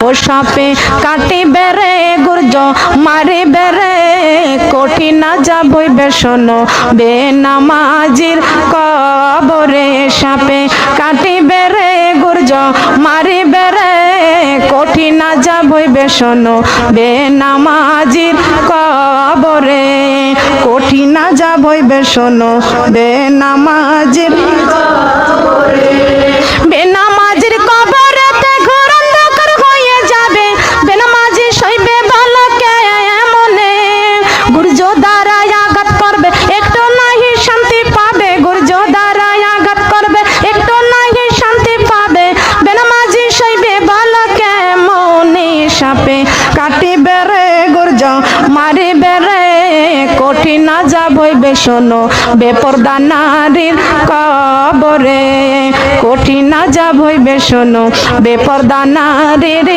ও সাপে কাটিবে রে গুর্জ মারিবে রে কঠিন যাবই বেসন বেনামাজির কবরে সাপে কাটিবে রে গুর্জ মারিবে রে কঠিন যাবই বেসন বেনামাজির কবরে কঠিন যাবই বেসন বেনামাজির কবরে বেনামাজির কবরেতে ঘোর অন্ধকার হয়ে যাবে বেনামাজি সইবে ভালো কে মনে গুর্জ দ্বারায় আঘাত করবে একটু নাহি শান্তি পাবে গুর্জ দ্বারায় আঘাত করবে একটু নাহি শান্তি পাবে বেনামাজি সইবে ভালো কে মনে সাপে কাটিবে রে গুর্জ মারিবে রে কঠিন যাবই বেসন বেপরদা নারীর কবরে কঠিন যাবই বেসন বেপরদা নারীর